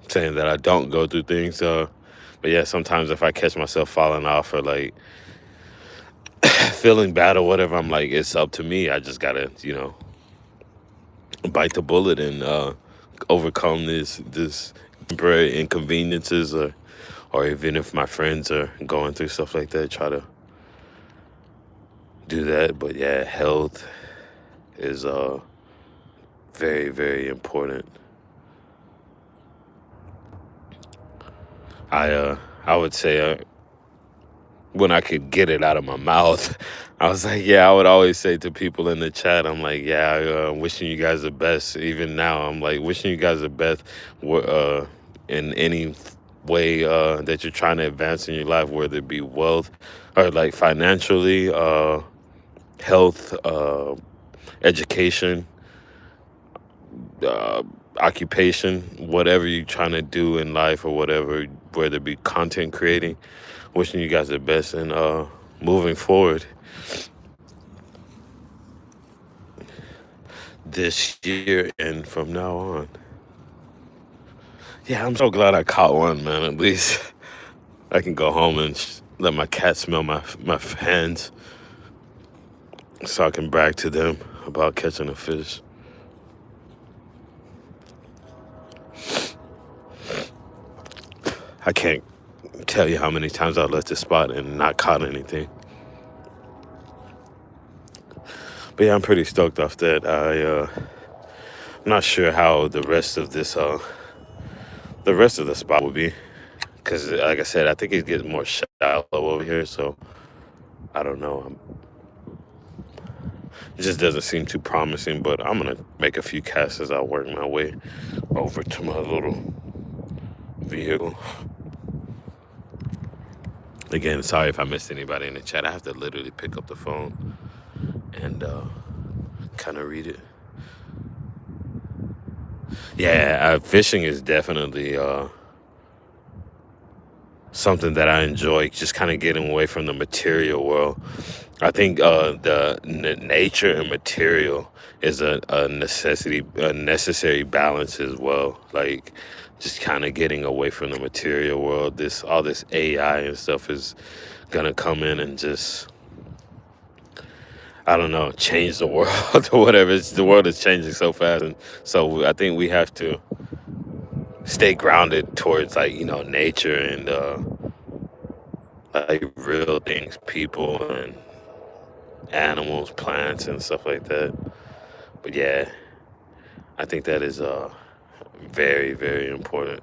saying that I don't go through things, but yeah, sometimes if I catch myself falling off or like feeling bad or whatever, I'm like, it's up to me. I just gotta, bite the bullet and overcome this temporary inconveniences, or even if my friends are going through stuff like that, try to do that. But yeah, health is very, very important. I would say when I could get it out of my mouth, I was like, yeah, I would always say to people in the chat, I'm like, yeah, wishing you guys the best. Even now, I'm like, wishing you guys the best in any way that you're trying to advance in your life, whether it be wealth or like financially, health, education, uh, occupation, whatever you're trying to do in life or whatever, whether it be content creating. Wishing you guys the best and moving forward this year and from now on. Yeah, I'm so glad I caught one, man. At least I can go home and let my cat smell my hands, so I can brag to them about catching a fish. I can't tell you how many times I left the spot and not caught anything. But yeah, I'm pretty stoked off that. I'm not sure how the rest of the spot will be, because like I said, I think it gets more shallow over here. So I don't know. It just doesn't seem too promising. But I'm gonna make a few casts as I work my way over to my little vehicle. Again, sorry if I missed anybody in the chat. I have to literally pick up the phone and kind of read it. Yeah, fishing is definitely something that I enjoy. Just kind of getting away from the material world. I think the nature and material is a necessary balance as well. Like just kind of getting away from the material world. All this AI and stuff is gonna come in and just, I don't know, change the world or whatever. The world is changing so fast, and so I think we have to stay grounded towards like nature and like real things, people and animals, plants, and stuff like that. But yeah, I think that is very, very important.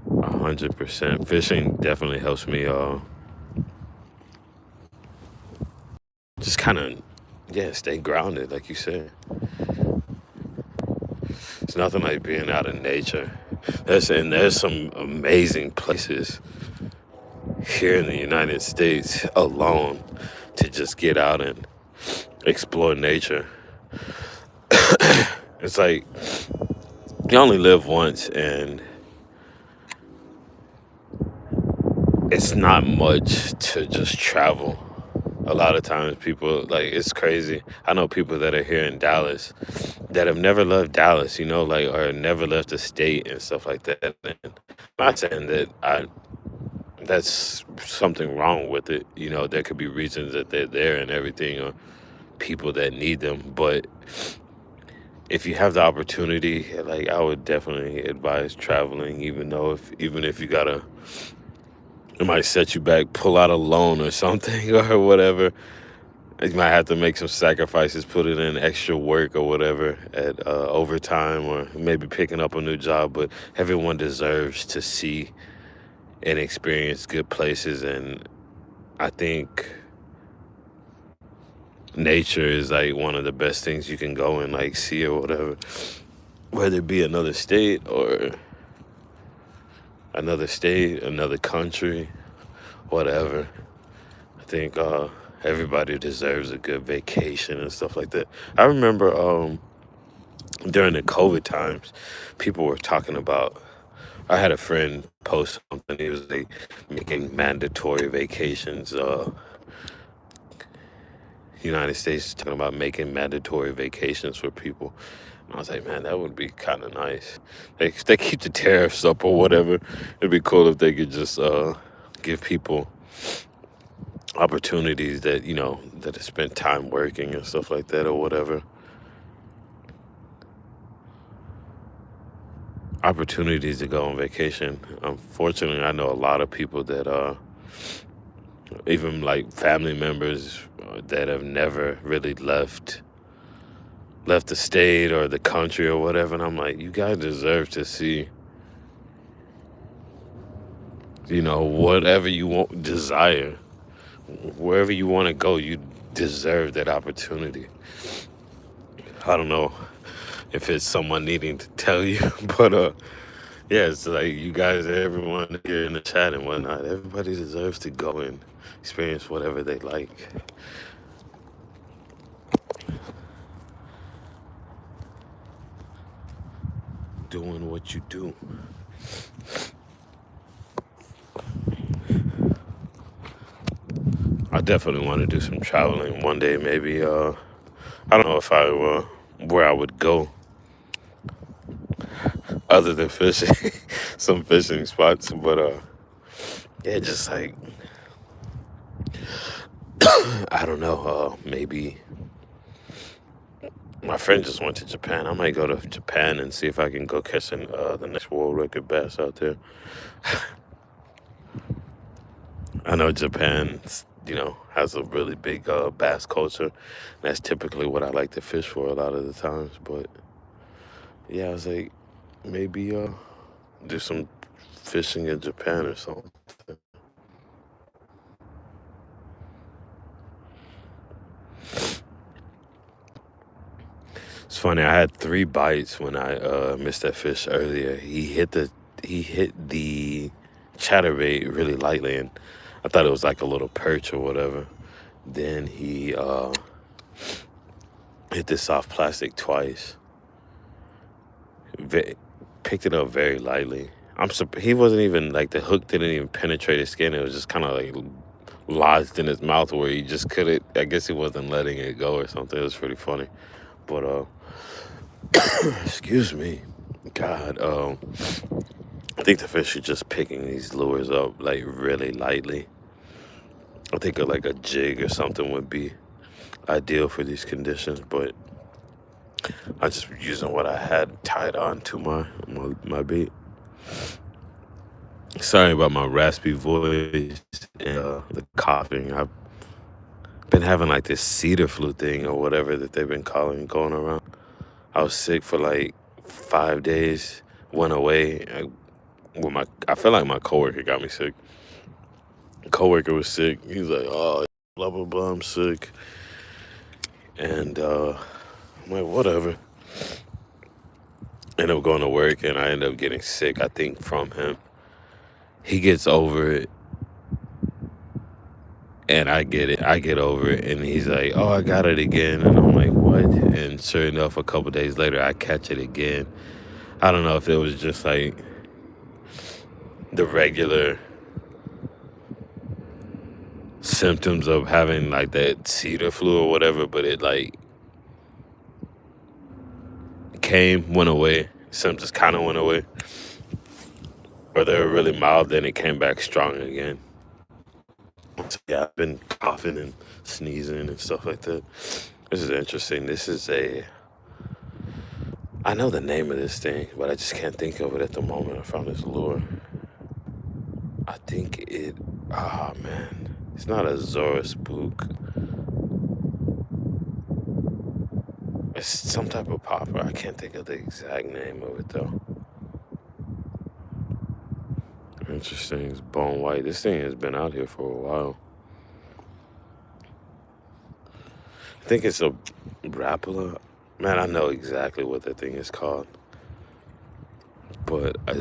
100%. Fishing definitely helps me just kind of, yeah, stay grounded, like you said. It's nothing like being out in nature. There's some amazing places here in the United States alone to just get out and explore nature. It's like you only live once, and it's not much to just travel. A lot of times people, like, it's crazy. I know people that are here in Dallas that have never left Dallas, like, or never left the state and stuff like that. And I'm not saying that that's something wrong with it. There could be reasons that they're there and everything, or people that need them. But if you have the opportunity, like, I would definitely advise traveling, even if you gotta, it might set you back, pull out a loan or something or whatever. You might have to make some sacrifices, put it in extra work or whatever at overtime, or maybe picking up a new job. But everyone deserves to see and experience good places, and I think nature is like one of the best things you can go and like see or whatever, whether it be another country, whatever. I think everybody deserves a good vacation and stuff like that. I remember during the COVID times, people were talking about. I had a friend post something. He was like making mandatory vacations. United States is talking about making mandatory vacations for people. And I was like, man, that would be kind of nice. They keep the tariffs up or whatever. It'd be cool if they could just give people opportunities that that have spent time working and stuff like that or whatever. Opportunities to go on vacation. Unfortunately, I know a lot of people that even like family members that have never really left the state or the country or whatever, and I'm like, you guys deserve to see whatever you want, desire, wherever you want to go. You deserve that opportunity. I don't know if it's someone needing to tell you, but yeah, it's like you guys, everyone here in the chat and whatnot, everybody deserves to go and experience whatever they like. Doing what you do. I definitely want to do some traveling one day. Maybe I don't know if I where I would go other than fishing, some fishing spots. But yeah, just like I don't know. Maybe my friend just went to Japan. I might go to Japan and see if I can go catch the next world record bass out there. I know Japan, has a really big bass culture. That's typically what I like to fish for a lot of the times. But yeah, I was like, maybe do some fishing in Japan or something. It's funny. I had 3 bites when I missed that fish earlier. He hit the chatterbait really lightly, and I thought it was like a little perch or whatever. Then he hit the soft plastic twice. Picked it up very lightly. He wasn't even like the hook didn't even penetrate his skin. It was just kind of like lodged in his mouth where he just couldn't. I guess he wasn't letting it go or something. It was pretty funny. But excuse me, God. I think the fish are just picking these lures up like really lightly. I think like a jig or something would be ideal for these conditions, but I just using what I had tied on to my bait. Sorry about my raspy voice and the coughing. I've been having like this cedar flu thing or whatever that they've been going around. I was sick for like 5 days. Went away. I feel like my coworker got me sick. Coworker was sick. He's like, oh, blah blah blah, I'm sick. And I'm like, whatever. Ended up going to work and I ended up getting sick, I think, from him. He gets over it and I get over it, and he's like, oh, I got it again. And I'm like, what? And sure enough, a couple days later I catch it again. I don't know if it was just like the regular symptoms of having like that cedar flu or whatever, but it like went away. Symptoms kind of went away, or they were really mild, then it came back strong again. So, yeah, I've been coughing and sneezing and stuff like that. This is interesting. I know the name of this thing, but I just can't think of it at the moment. I found this lure. I think man, it's not a Zora spook. It's some type of popper. I can't think of the exact name of it though. Interesting. It's bone white. This thing has been out here for a while. I think it's a Rapala. Man, I know exactly what that thing is called, but I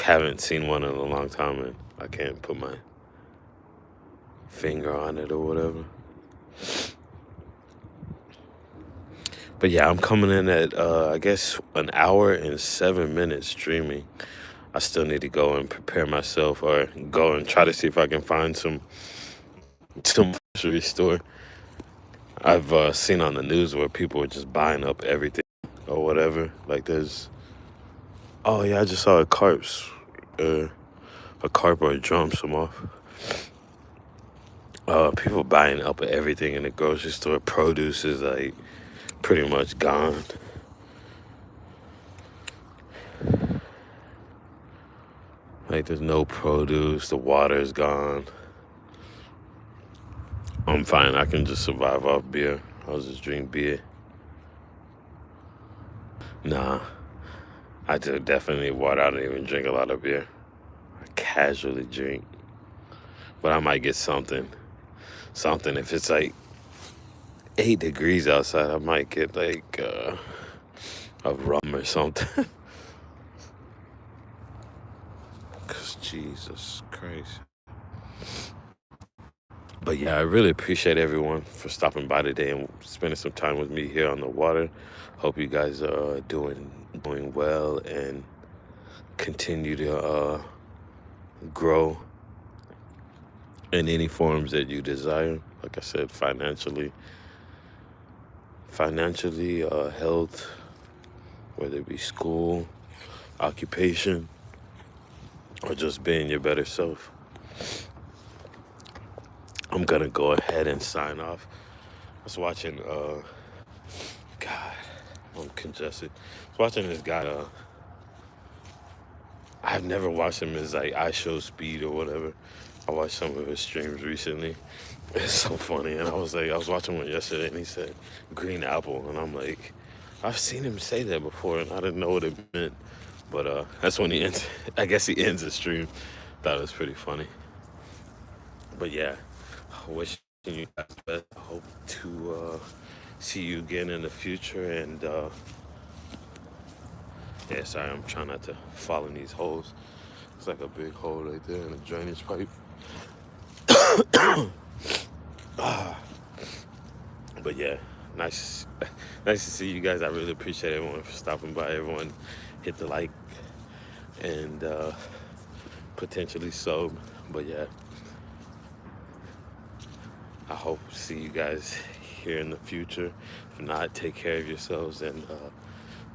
haven't seen one in a long time, and I can't put my finger on it or whatever. But yeah, I'm coming in at I guess an hour and 7 minutes streaming. I still need to go and prepare myself, or go and try to see if I can find some grocery store. I've seen on the news where people are just buying up everything or whatever. Like oh yeah, I just saw uh, a carp or a drum some off. People buying up everything in the grocery store. Produce is like pretty much gone. Like there's no produce. The water is gone. I'm fine. I can just survive off beer. I'll just drink beer. Nah, I just definitely need water. I don't even drink a lot of beer. I casually drink, but I might get something. Something if it's like 8 degrees outside, I might get like a rum or something. Cause Jesus Christ. But yeah, I really appreciate everyone for stopping by today and spending some time with me here on the water. Hope you guys are doing well and continue to grow in any forms that you desire. Like I said, financially, health, whether it be school, occupation, or just being your better self. I'm gonna go ahead and sign off. I was watching, God, I'm congested. I was watching this guy, I've never watched him as like iShowSpeed or whatever. I watched some of his streams recently. It's so funny. And I was watching one yesterday and he said green apple. And I'm like, I've seen him say that before and I didn't know what it meant. But that's when he ends, I guess he ends the stream. Thought it was pretty funny. But yeah, wishing you guys the best. I hope to see you again in the future. And yeah, sorry, I'm trying not to fall in these holes. It's like a big hole right there in a drainage pipe. But yeah, nice to see you guys. I really appreciate everyone for stopping by. Everyone hit the like and potentially sub. But yeah, I hope to see you guys here in the future. If not, take care of yourselves and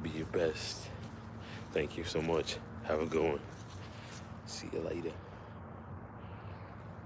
be your best. Thank you so much. Have a good one. See you later.